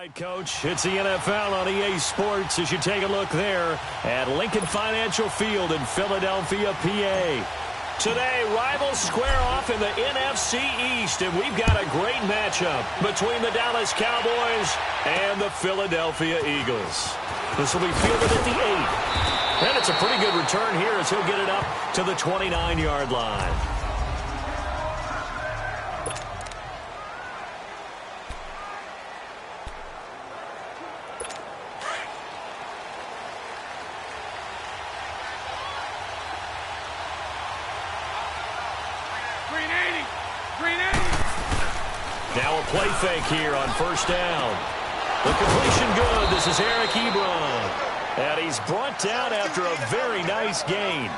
Coach, it's the NFL on EA Sports as you take a look there at Lincoln Financial Field in Philadelphia, PA. Today, rivals square off in the NFC East, and we've got a great matchup between the Dallas Cowboys and the Philadelphia Eagles. This will be fielded at the 8. And it's a pretty good return here as he'll get it up to the 29-yard line. Now a play fake here on first down. The completion good. This is Eric Ebron. And he's brought down after a very nice gain.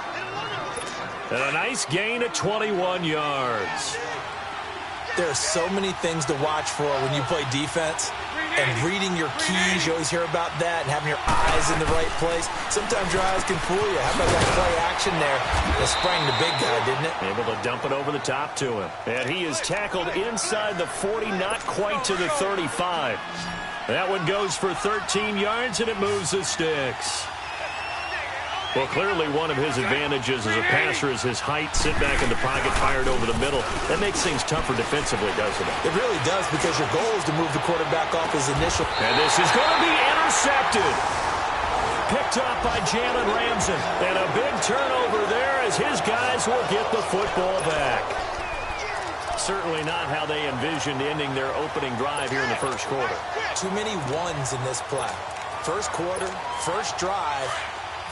And a nice gain at 21 yards. There are so many things to watch for when you play defense. And reading your keys, you always hear about that, and having your eyes in the right place. Sometimes your eyes can fool you. How about that play action there? It sprang the big guy, didn't it? Able to dump it over the top to him. And he is tackled inside the 40, not quite to the 35. That one goes for 13 yards, and it moves the sticks. Well, clearly one of his advantages as a passer is his height. Sit back in the pocket, fired over the middle. That makes things tougher defensively, doesn't it? It really does, because your goal is to move the quarterback off his initial. And this is going to be intercepted. Picked up by Jalen Ramsey. And a big turnover there as his guys will get the football back. Certainly not how they envisioned ending their opening drive here in the first quarter. Too many ones in this play. First quarter, first drive.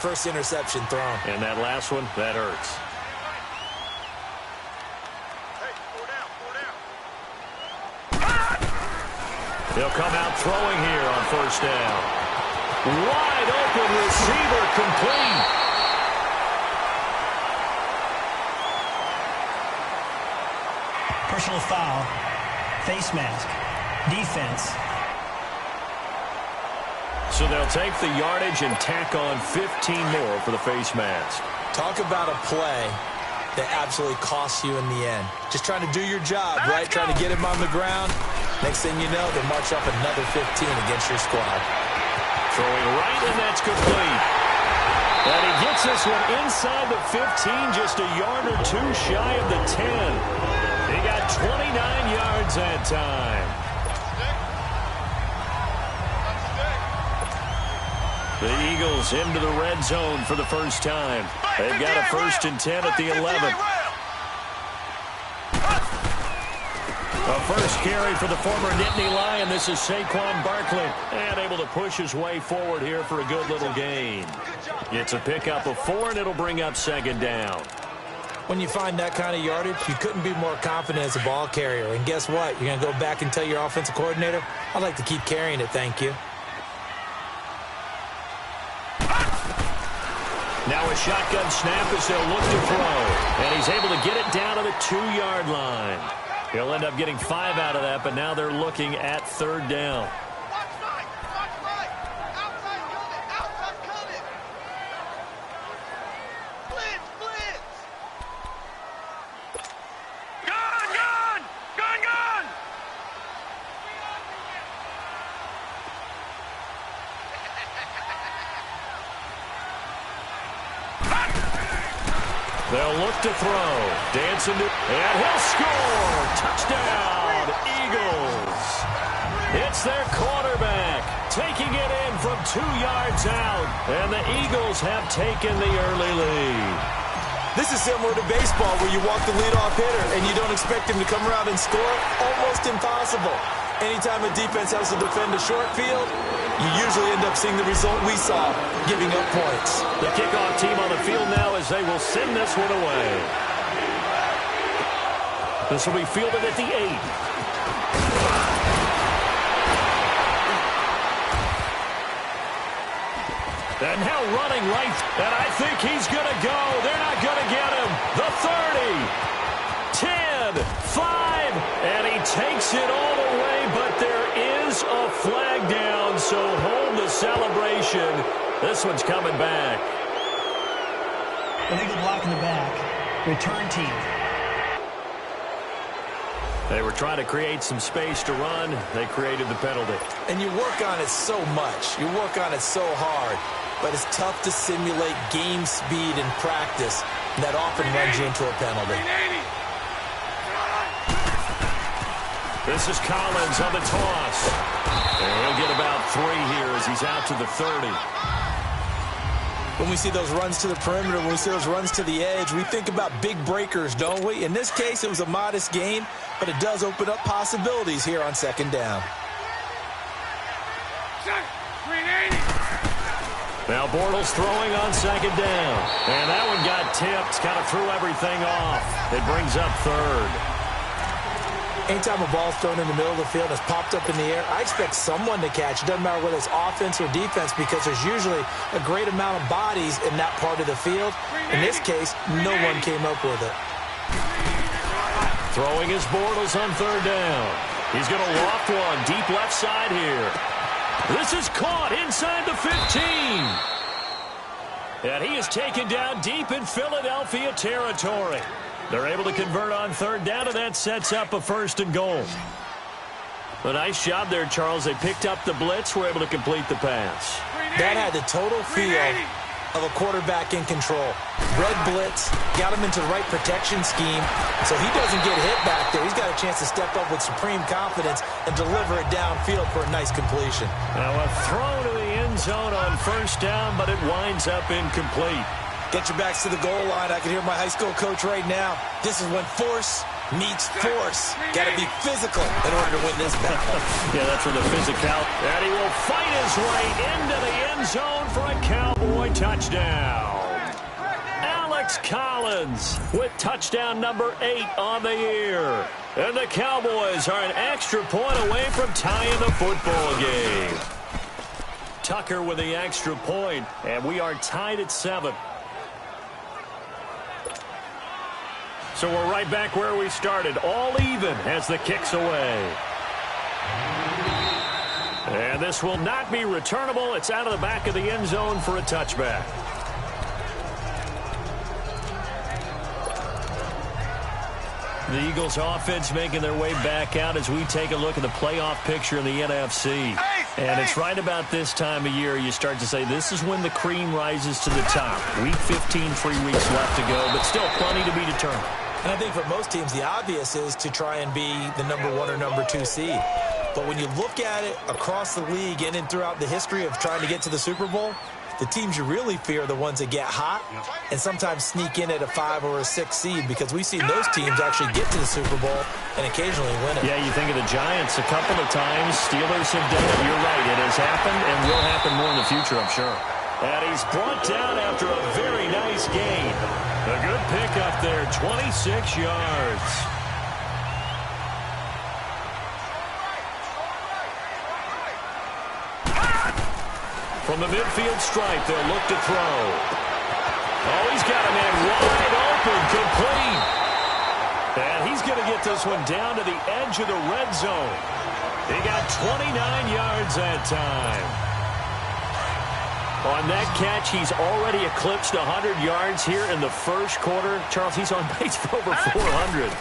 First interception thrown. And that last one, that hurts. They'll come out throwing here on first down. Wide open receiver complete. Personal foul, face mask, defense. So they'll take the yardage and tack on 15 more for the face mask. Talk about a play that absolutely costs you in the end. Just trying to do your job, right? Trying to get him on the ground. Next thing you know, they march up another 15 against your squad. Throwing right, and that's complete. And he gets this one inside the 15, just a yard or two shy of the 10. He got 29 yards that time. The Eagles into the red zone for the first time. They've got a 1st and 10 at the 11. A first carry for the former Nittany Lion. This is Saquon Barkley. And able to push his way forward here for a good little gain. It's a pickup of 4, and it'll bring up second down. When you find that kind of yardage, you couldn't be more confident as a ball carrier. And guess what? You're going to go back and tell your offensive coordinator, I'd like to keep carrying it, thank you. Now a shotgun snap as they'll look to throw. And he's able to get it down to the 2-yard line. He'll end up getting 5 out of that, but now they're looking at 3rd down. They'll look to throw. Dancing to, and he'll score. Touchdown, Eagles. It's their quarterback taking it in from 2 yards out. And the Eagles have taken the early lead. This is similar to baseball where you walk the leadoff hitter and you don't expect him to come around and score. Almost impossible. Anytime a defense has to defend a short field, you usually end up seeing the result we saw, giving up points. The kickoff team on the field now as they will send this one away. This will be fielded at the 8. And now running right, and I think he's going to go. They're not going to get him. The 30, 10, 5, and he takes it all the way, but there is a flag down, so hold the celebration. This one's coming back. Illegal block in the back. Return team. They were trying to create some space to run. They created the penalty. And you work on it so much. You work on it so hard. But it's tough to simulate game speed in practice. And that often runs you into a penalty. This is Collins on the toss. And he'll get about 3 here as he's out to the 30. When we see those runs to the perimeter, when we see those runs to the edge, we think about big breakers, don't we? In this case, it was a modest gain, but it does open up possibilities here on second down. Now Bortles throwing on second down. And that one got tipped, kind of threw everything off. It brings up third. Anytime a ball's thrown in the middle of the field, it's popped up in the air, I expect someone to catch. It doesn't matter whether it's offense or defense because there's usually a great amount of bodies in that part of the field. In this case, no one came up with it. Throwing his Bortles on third down. He's going to loft one deep left side here. This is caught inside the 15. And he is taken down deep in Philadelphia territory. They're able to convert on third down, and that sets up a 1st and goal. A nice job there, Charles. They picked up the blitz, were able to complete the pass. That had the total feel of a quarterback in control. Red blitz, got him into the right protection scheme, so he doesn't get hit back there. He's got a chance to step up with supreme confidence and deliver it downfield for a nice completion. Now a throw to the end zone on 1st down, but it winds up incomplete. Get your backs to the goal line. I can hear my high school coach right now. This is when force meets force. Got to be physical in order to win this battle. Yeah, that's where the physical. And he will fight his way into the end zone for a Cowboy touchdown. Alex Collins with touchdown number 8 on the year. And the Cowboys are an extra point away from tying the football game. Tucker with the extra point, and we are tied at 7. So we're right back where we started, all even as the kick's away. And this will not be returnable. It's out of the back of the end zone for a touchback. The Eagles offense making their way back out as we take a look at the playoff picture in the NFC. And it's right about this time of year you start to say this is when the cream rises to the top. Week 15, 3 weeks left to go, but still plenty to be determined. And I think for most teams, the obvious is to try and be the number 1 or number 2 seed. But when you look at it across the league and throughout the history of trying to get to the Super Bowl, the teams you really fear are the ones that get hot and sometimes sneak in at a 5 or a 6 seed because we've seen those teams actually get to the Super Bowl and occasionally win it. Yeah, you think of the Giants a couple of times. Steelers have done it. You're right. It has happened and will happen more in the future, I'm sure. And he's brought down after a very nice gain. A good pickup there, 26 yards. From the midfield stripe, they'll look to throw. Oh, he's got a man wide open, complete. And he's going to get this one down to the edge of the red zone. He got 29 yards that time. On that catch, he's already eclipsed 100 yards here in the first quarter. Charles, he's on pace for over 400.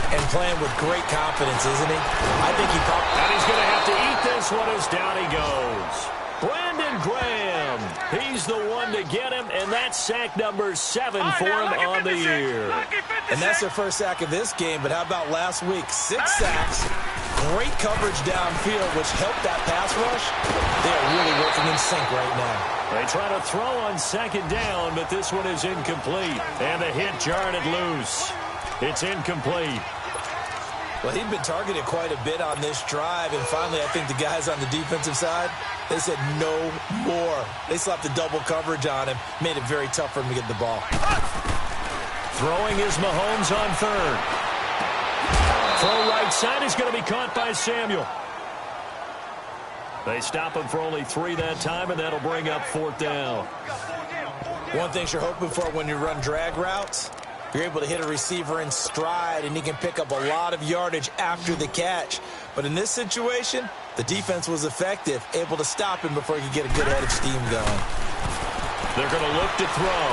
And playing with great confidence, isn't he? I think he probably... And he's going to have to eat this one as down he goes. Brandon Graham, he's the one to get him, and that's sack number 7 for him on the year. And that's their first sack of this game, but how about last week? 6 sacks, great coverage downfield, which helped that pass rush. They are really working in sync right now. They try to throw on second down, but this one is incomplete. And the hit jarred it loose. It's incomplete. Well, he'd been targeted quite a bit on this drive, and finally I think the guys on the defensive side, they said no more. They slapped the double coverage on him, made it very tough for him to get the ball. Throwing is Mahomes on third. Throw right side is going to be caught by Samuel. They stop him for only 3 that time, and that'll bring up 4th down. One thing you're hoping for when you run drag routes, you're able to hit a receiver in stride, and he can pick up a lot of yardage after the catch. But in this situation, the defense was effective, able to stop him before he could get a good head of steam going. They're going to look to throw.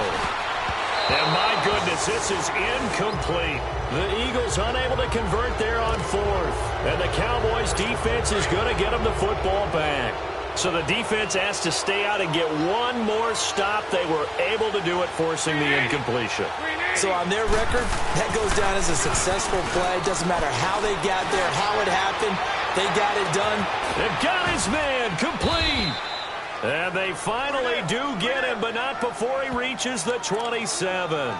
And my goodness, this is incomplete. The Eagles unable to convert there on fourth. And the Cowboys' defense is going to get them the football back. So the defense has to stay out and get one more stop. They were able to do it, forcing the incompletion. So on their record, that goes down as a successful play. Doesn't matter how they got there, how it happened. They got it done. They've got his man complete. And they finally do get him, but not before he reaches the 27.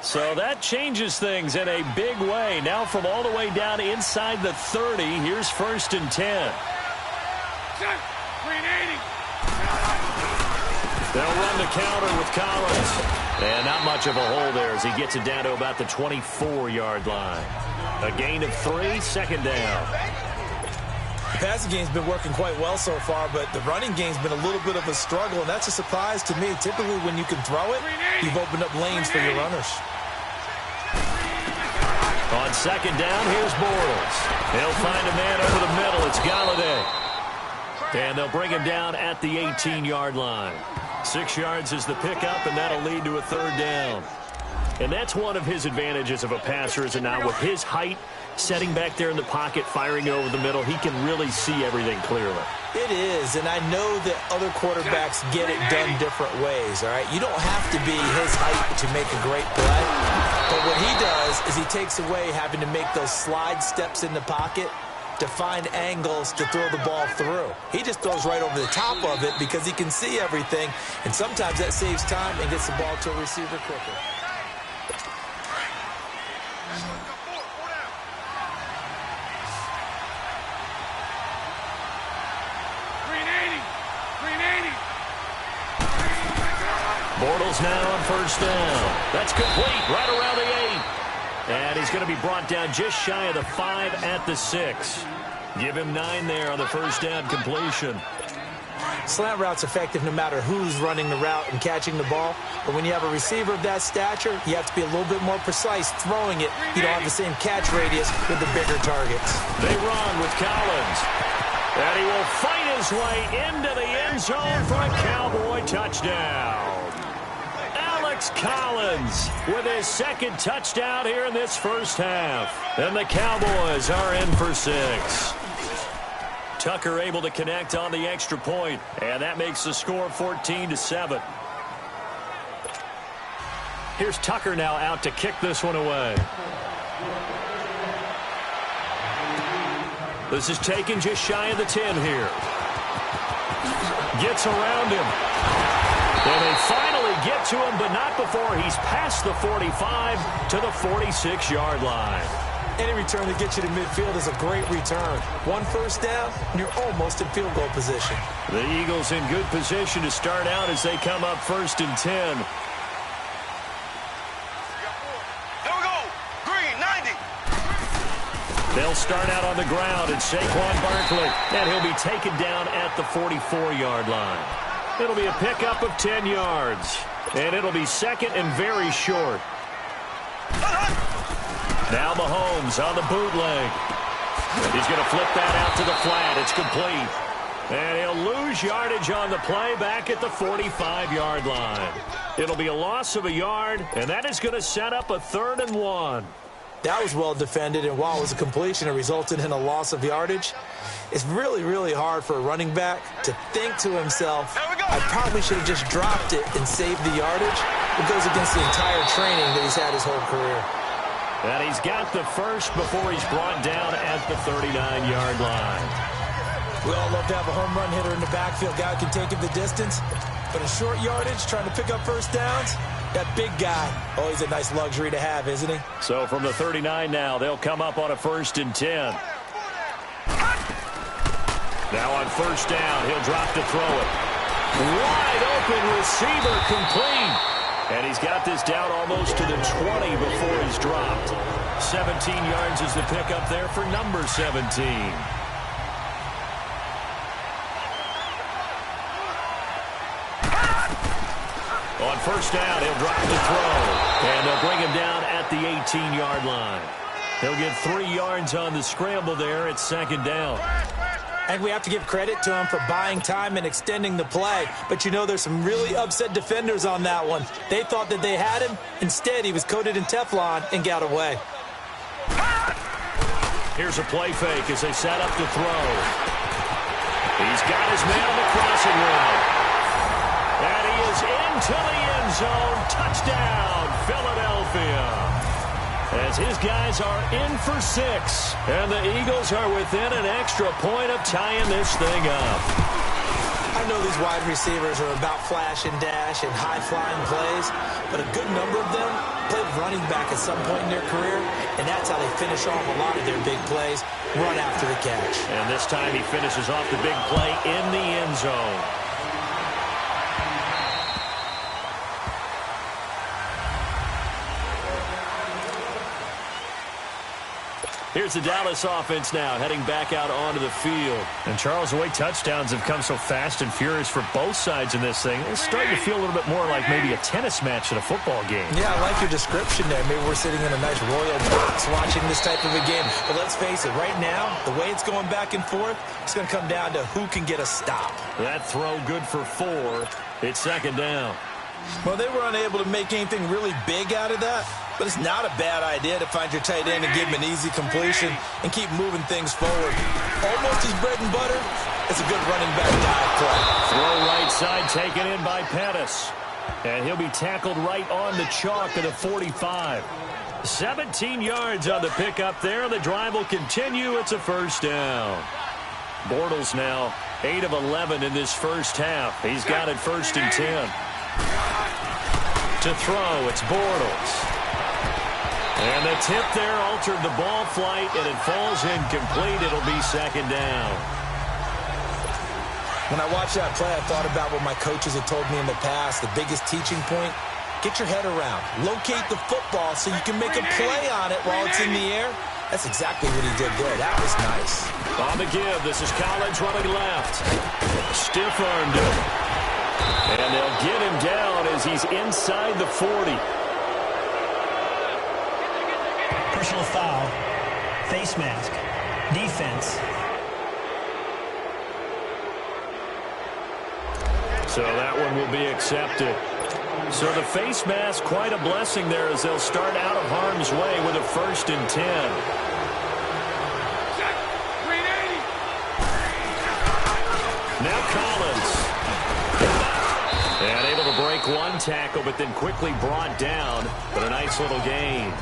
So that changes things in a big way. Now from all the way down inside the 30, here's 1st and 10. They'll run the counter with Collins. And not much of a hole there as he gets it down to about the 24-yard line. A gain of 3, 2nd down. The passing game's been working quite well so far, but the running game's been a little bit of a struggle, and that's a surprise to me. Typically, when you can throw it, you've opened up lanes for your runners. On 2nd down, here's Bortles. He'll find a man over the middle. It's Galladay. And they'll bring him down at the 18-yard line. 6 yards is the pickup, and that'll lead to a 3rd down. And that's one of his advantages of a passer, is now with his height, setting back there in the pocket, firing over the middle, he can really see everything clearly. It is, and I know that other quarterbacks get it done different ways, all right? You don't have to be his height to make a great play. But what he does is he takes away having to make those slide steps in the pocket to find angles to throw the ball through. He just throws right over the top of it because he can see everything, and sometimes that saves time and gets the ball to a receiver quicker. Bortles now on 1st down. That's complete right around the 8. And he's going to be brought down just shy of the 5 at the 6. Give him 9 there on the 1st down completion. Slant route's effective no matter who's running the route and catching the ball. But when you have a receiver of that stature, you have to be a little bit more precise throwing it. You don't have the same catch radius with the bigger targets. They run with Collins. And he will fight his way into the end zone for a Cowboy touchdown. Alex Collins with his 2nd touchdown here in this first half. And the Cowboys are in for 6. Tucker able to connect on the extra point, and that makes the score 14-7. Here's Tucker now out to kick this one away. This is taken just shy of the 10 here. Gets around him. And they finally get to him, but not before he's past the 45 to the 46-yard line. Any return that gets you to midfield is a great return. 1 first down, and you're almost in field goal position. The Eagles in good position to start out as they come up 1st and 10. Here we go. Green, 90. They'll start out on the ground, and Saquon Barkley, and he'll be taken down at the 44-yard line. It'll be a pickup of 10 yards, and it'll be 2nd and very short. Now Mahomes on the bootleg. He's going to flip that out to the flat. It's complete. And he'll lose yardage on the play back at the 45-yard line. It'll be a loss of a yard, and that is going to set up a 3rd and 1. That was well defended, and while it was a completion, it resulted in a loss of yardage. It's really, really hard for a running back to think to himself, I probably should have just dropped it and saved the yardage. It goes against the entire training that he's had his whole career. And he's got the first before he's brought down at the 39-yard line. We all love to have a home run hitter in the backfield. Guy who can take him the distance. But in short yardage, trying to pick up first downs, that big guy, oh, he's a nice luxury to have, isn't he? So from the 39 now, they'll come up on a 1st and 10. Now on 1st down, he'll drop to throw it. Wide open receiver complete. And he's got this down almost to the 20 before he's dropped. 17 yards is the pickup there for number 17. On 1st down, he'll drop the throw. And they'll bring him down at the 18-yard line. He'll get 3 yards on the scramble there at 2nd down. And we have to give credit to him for buying time and extending the play. But you know, there's some really upset defenders on that one. They thought that they had him. Instead, he was coated in Teflon and got away. Here's a play fake as they set up to throw. He's got his man on the crossing route. And he is into the end zone. Touchdown, Philadelphia. As his guys are in for 6. And the Eagles are within an extra point of tying this thing up. I know these wide receivers are about flash and dash and high-flying plays, but a good number of them played running back at some point in their career, and that's how they finish off a lot of their big plays, run after the catch. And this time he finishes off the big play in the end zone. Here's the Dallas offense now, heading back out onto the field. And, Charles, the way touchdowns have come so fast and furious for both sides in this thing, it's starting to feel a little bit more like maybe a tennis match in a football game. Yeah, I like your description there. Maybe we're sitting in a nice royal box watching this type of a game. But let's face it, right now, the way it's going back and forth, it's going to come down to who can get a stop. That throw good for 4. It's second down. Well, they were unable to make anything really big out of that, but it's not a bad idea to find your tight end and give him an easy completion and keep moving things forward. Almost his bread and butter. It's a good running back dive play. Throw right side taken in by Pettis. And he'll be tackled right on the chalk at the 45. 17 yards on the pickup there. The drive will continue. It's a first down. Bortles now 8 of 11 in this first half. He's got it 1st and 10. To throw, it's Bortles. And the tip there altered the ball flight, and it falls incomplete. It'll be second down. When I watched that play, I thought about what my coaches had told me in the past. The biggest teaching point, get your head around. Locate the football so you can make a play on it while it's in the air. That's exactly what he did there. That was nice. On the give, this is Collins running left. Stiff-armed him. And they'll get him down as he's inside the 40. Personal foul. Face mask. Defense. So that one will be accepted. So the face mask, quite a blessing there as they'll start out of harm's way with a 1st and 10. Now Collins. And able to break one tackle, but then quickly brought down. But a nice little gain.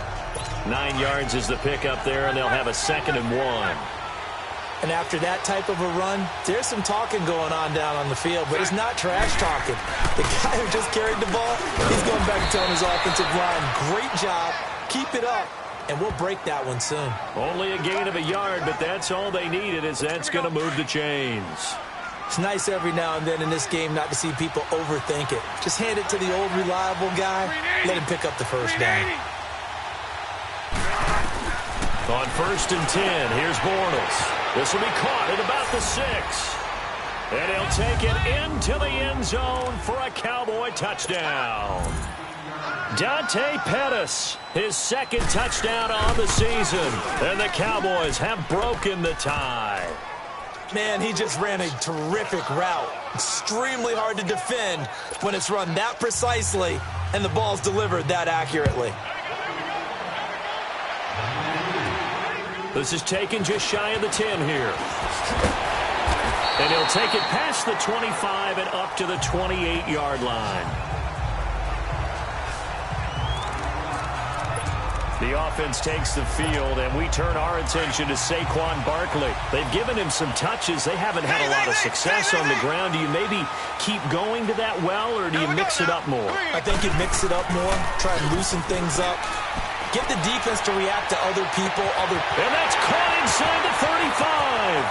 9 yards is the pickup there, and they'll have a 2nd and 1. And after that type of a run, there's some talking going on down on the field, but it's not trash talking. The guy who just carried the ball, he's going back and telling his offensive line, great job, keep it up, and we'll break that one soon. Only a gain of a yard, but that's all they needed, as that's going to move the chains. It's nice every now and then in this game not to see people overthink it. Just hand it to the old reliable guy, let him pick up the first down. On 1st and 10, here's Bortles. This will be caught at about the 6. And he'll take it into the end zone for a Cowboy touchdown. Dante Pettis, his 2nd touchdown on the season. And the Cowboys have broken the tie. Man, he just ran a terrific route. Extremely hard to defend when it's run that precisely and the ball's delivered that accurately. This is taken just shy of the 10 here. And he'll take it past the 25 and up to the 28-yard line. The offense takes the field, and we turn our attention to Saquon Barkley. They've given him some touches. They haven't had a lot of success on the ground. Do you maybe keep going to that well, or do you mix it up more? I think you mix it up more, try and loosen things up. Get the defense to react to other people. And that's caught inside the 35.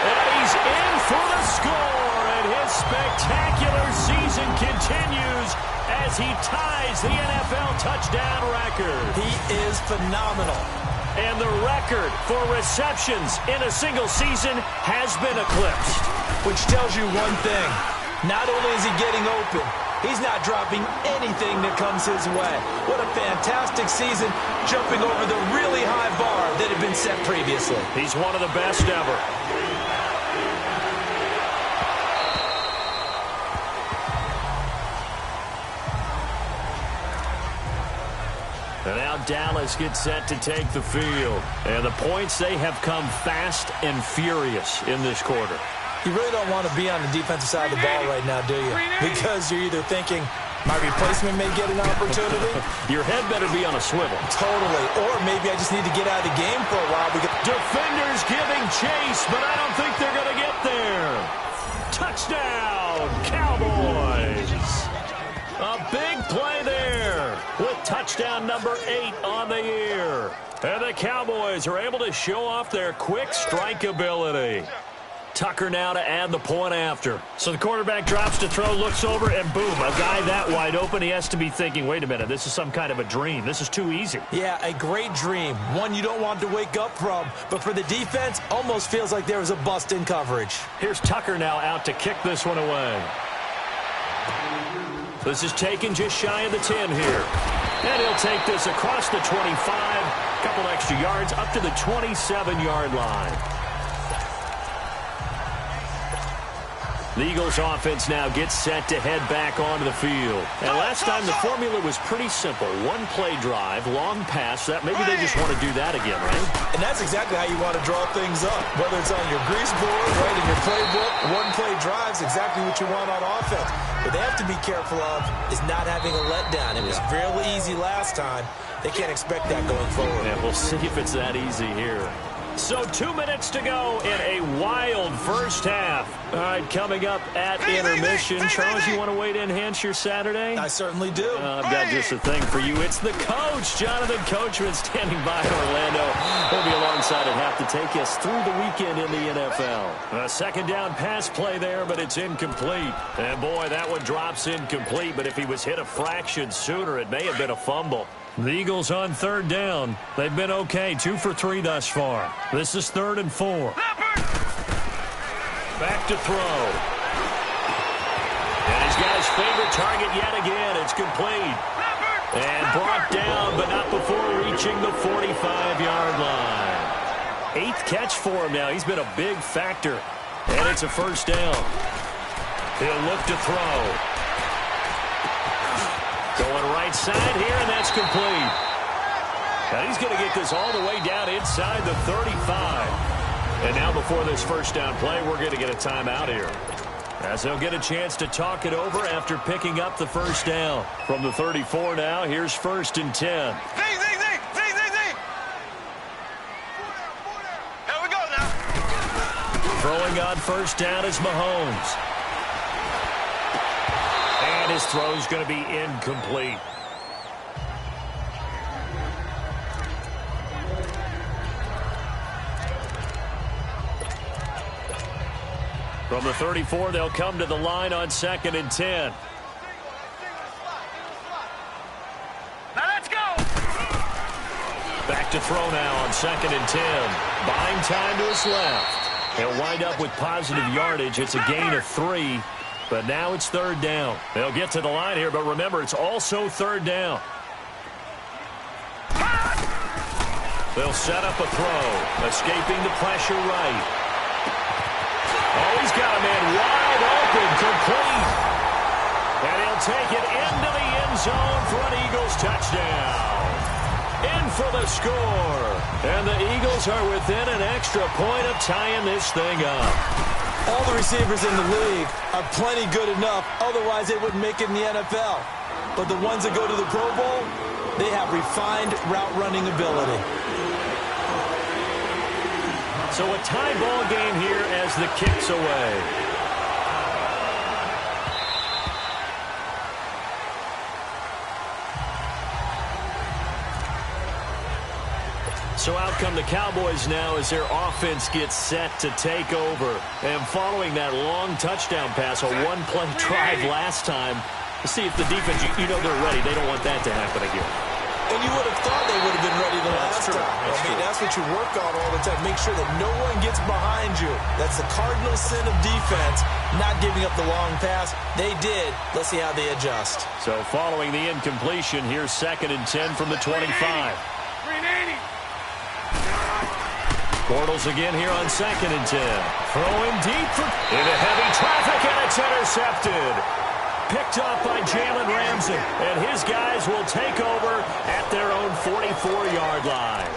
And he's in for the score. And his spectacular season continues as he ties the NFL touchdown record. He is phenomenal. And the record for receptions in a single season has been eclipsed. Which tells you one thing. Not only is he getting open, he's not dropping anything that comes his way. What a fantastic season, jumping over the really high bar that had been set previously. He's one of the best ever. Dallas get set to take the field. And the points, they have come fast and furious in this quarter. You really don't want to be on the defensive side of the ball right now, do you? Because you're either thinking, my replacement may get an opportunity. Your head better be on a swivel. Totally. Or maybe I just need to get out of the game for a while. Defenders giving chase, but I don't think they're going to get there. Touchdown, Cowboys. A big play there with touchdown number 8 on the year. And the Cowboys are able to show off their quick strike ability. Tucker now to add the point after. So the quarterback drops to throw, looks over, and boom, a guy that wide open. He has to be thinking, wait a minute, this is some kind of a dream. This is too easy. Yeah, a great dream. One you don't want to wake up from. But for the defense, almost feels like there was a bust in coverage. Here's Tucker now out to kick this one away. This is taken just shy of the 10 here. And he'll take this across the 25, a couple extra yards, up to the 27-yard line. The Eagles offense now gets set to head back onto the field. And last time the formula was pretty simple. One play drive, long pass. That maybe they just want to do that again, right? And that's exactly how you want to draw things up. Whether it's on your grease board, right, in your playbook, one play drive's exactly what you want on offense. What they have to be careful of is not having a letdown. It was real easy last time. They can't expect that going forward. Yeah, we'll see if it's that easy here. So 2 minutes to go in a wild first half. All right, coming up at intermission. Charles, you want to weigh in, enhance your Saturday? I certainly do. I've got just a thing for you. It's the coach, Jonathan Coachman, standing by in Orlando. He'll be alongside at half to take us through the weekend in the NFL. A second down pass play there, but it's incomplete. And boy, that one drops incomplete, but if he was hit a fraction sooner, it may have been a fumble. The Eagles on third down. They've been okay, 2 for 3 thus far. This is 3rd and 4. Back to throw. And he's got his favorite target yet again. It's complete. And brought down, but not before reaching the 45-yard line. 8th catch for him now. He's been a big factor. And it's a first down. He'll look to throw. Going right side here, and that's complete. And he's going to get this all the way down inside the 35. And now before this first down play, we're going to get a timeout here, as they'll get a chance to talk it over after picking up the first down. From the 34 now, here's 1st and 10. Here we go now. Throwing on first down is Mahomes. And his throw's going to be incomplete. From the 34, they'll come to the line on 2nd and 10. Now let's go. Back to throw now on 2nd and 10. Buying time to his left. He'll wind up with positive yardage. It's a gain of 3. But now it's 3rd down. They'll get to the line here, but remember, it's also 3rd down. They'll set up a throw, escaping the pressure right. Oh, he's got a man wide open, complete. And he'll take it into the end zone for an Eagles touchdown. In for the score. And the Eagles are within an extra point of tying this thing up. All the receivers in the league are plenty good enough. Otherwise, they wouldn't make it in the NFL. But the ones that go to the Pro Bowl, they have refined route running ability. So a tie ball game here as the kick's away. So out come the Cowboys now as their offense gets set to take over. And following that long touchdown pass, a one-play drive last time, to see if the defense, you know they're ready. They don't want that to happen again. And you would have thought they would have been ready the last time. That's what you work on all the time. Make sure that no one gets behind you. That's the cardinal sin of defense, not giving up the long pass. They did. Let's see how they adjust. So following the incompletion, here's 2nd and 10 from the 25. 380. Bortles again here on 2nd and 10. Throwing deep into heavy traffic, and it's intercepted. Picked off by Jalen Ramsey, and his guys will take over at their own 44-yard line.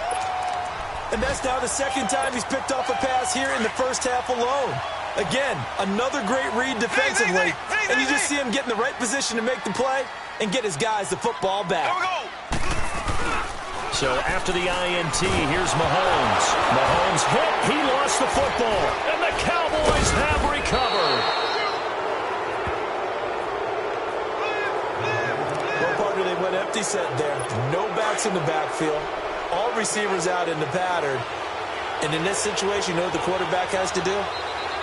And that's now the second time he's picked off a pass here in the first half alone. Again, another great read defensively, and you just see him get in the right position to make the play and get his guys the football back. Here we go. So after the INT, here's Mahomes. Mahomes hit, he lost the football, and the Cowboys have recovered. No partner, they went empty set there. No backs in the backfield. All receivers out in the pattern. And in this situation, you know what the quarterback has to do?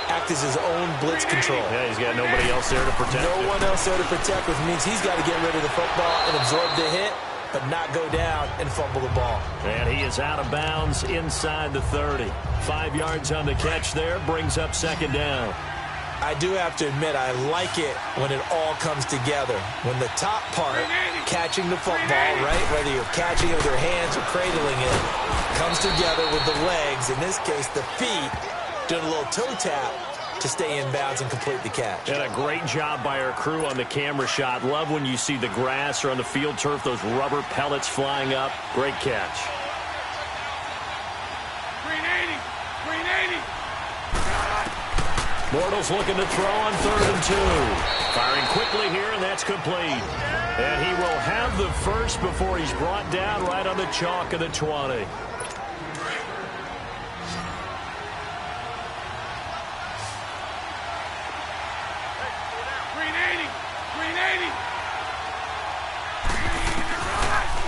Act as his own blitz control. Yeah, he's got nobody else there to protect him. No one else there to protect, which means he's got to get rid of the football and absorb the hit, but not go down and fumble the ball. And he is out of bounds inside the 30. 5 yards on the catch there, brings up second down. I do have to admit, I like it when it all comes together. When the top part, catching the football, right, whether you're catching it with your hands or cradling it, comes together with the legs, in this case the feet, doing a little toe tap to stay in bounds and complete the catch. And a great job by our crew on the camera shot. Love when you see the grass or on the field turf, those rubber pellets flying up. Great catch. Green 80. Green 80. Bortles looking to throw on 3rd and 2. Firing quickly here, and that's complete. And he will have the first before he's brought down right on the chalk of the 20. Green 80. Green 80.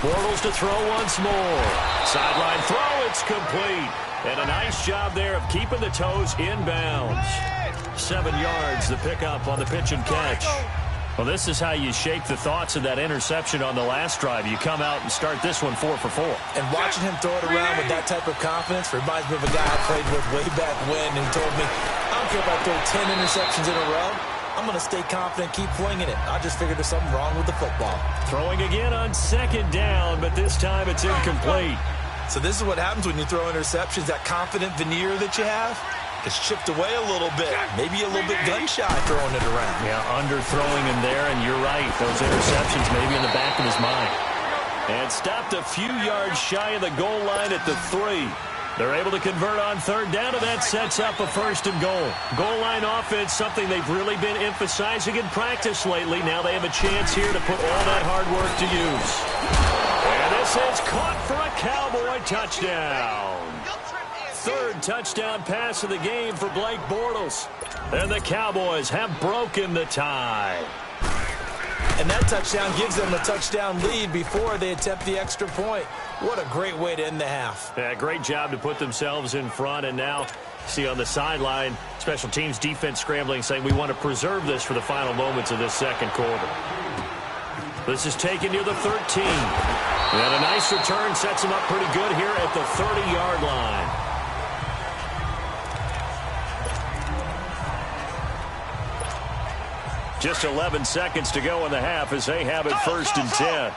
Bortles to throw once more. Sideline throw, it's complete. And a nice job there of keeping the toes in bounds. 7 yards, the pickup on the pitch and catch. Well, this is how you shake the thoughts of that interception on the last drive. You come out and start this one 4 for 4. And watching him throw it around with that type of confidence reminds me of a guy I played with way back when who told me, I don't care if I throw 10 interceptions in a row. I'm going to stay confident, keep flinging it. I just figured there's something wrong with the football. Throwing again on second down, but this time it's incomplete. So this is what happens when you throw interceptions. That confident veneer that you have, it's chipped away a little bit. Maybe a little bit gun-shy throwing it around. Yeah, underthrowing him there, and you're right. Those interceptions maybe in the back of his mind. And stopped a few yards shy of the goal line at the 3. They're able to convert on 3rd down, and that sets up a 1st and goal. Goal line offense, something they've really been emphasizing in practice lately. Now they have a chance here to put all that hard work to use. And this is caught for a Cowboy touchdown. 3rd touchdown pass of the game for Blake Bortles. And the Cowboys have broken the tie. And that touchdown gives them a touchdown lead before they attempt the extra point. What a great way to end the half. Yeah, great job to put themselves in front. And now, see on the sideline, special teams defense scrambling, saying we want to preserve this for the final moments of this second quarter. This is taken near the 13. And a nice return sets him up pretty good here at the 30-yard line. Just 11 seconds to go in the half as they have it 1st and 10.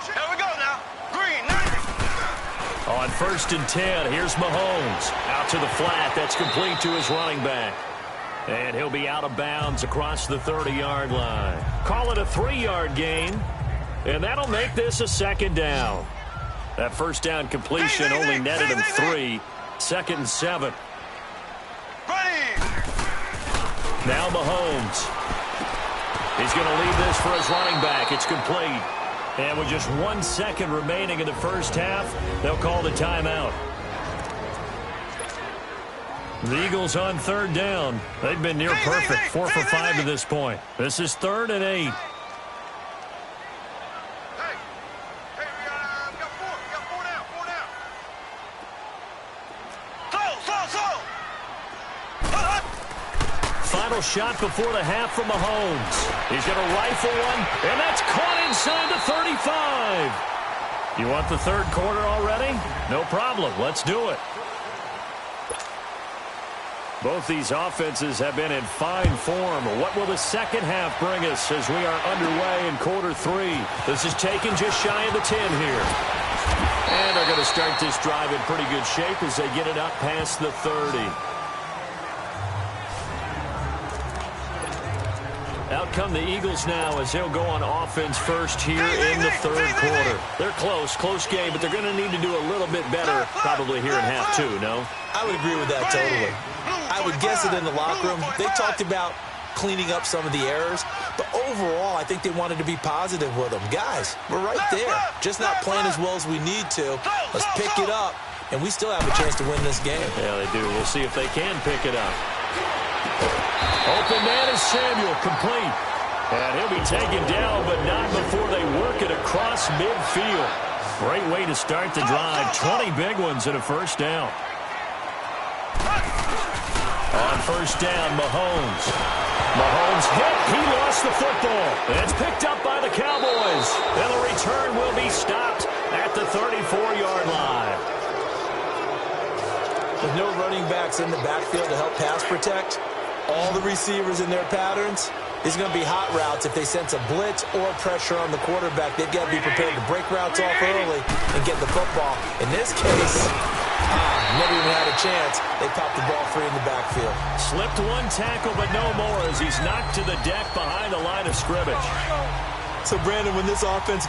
Here we go now. Green 90. On 1st and 10, here's Mahomes. Out to the flat. That's complete to his running back. And he'll be out of bounds across the 30-yard line. Call it a 3-yard gain. And that'll make this a 2nd down. That 1st down completion only netted him 3. 2nd and 7. Now Mahomes. He's going to leave this for his running back. It's complete. And with just 1 second remaining in the first half, they'll call the timeout. The Eagles on 3rd down. They've been near perfect. 4 for 5 to this point. This is 3rd and 8. Final shot before the half from Mahomes. He's going to rifle one, and that's caught inside the 35. You want the 3rd quarter already? No problem. Let's do it. Both these offenses have been in fine form. What will the second half bring us as we are underway in quarter 3? This is taken just shy of the 10 here. And they're going to start this drive in pretty good shape as they get it up past the 30. Out come the Eagles now as they'll go on offense first here in the third quarter. They're close game, but they're going to need to do a little bit better probably here in half two, no? I would agree with that totally. I would guess that in the locker room, they talked about cleaning up some of the errors, but overall, I think they wanted to be positive with them. Guys, we're right there. Just not playing as well as we need to. Let's pick it up, and we still have a chance to win this game. Yeah, they do. We'll see if they can pick it up. Open man is Samuel, complete. And he'll be taken down, but not before they work it across midfield. Great way to start the drive. 20 big ones and a first down. On first down, Mahomes. Mahomes hit. He lost the football. And it's picked up by the Cowboys. And the return will be stopped at the 34-yard line. With no running backs in the backfield to help pass protect, all the receivers in their patterns, it's going to be hot routes if they sense a blitz or pressure on the quarterback. They've got to be prepared to break routes off early and get the football. In this case, never even had a chance. They popped the ball free in the backfield. Slipped one tackle, but no more as he's knocked to the deck behind the line of scrimmage. So, Brandon, when this offense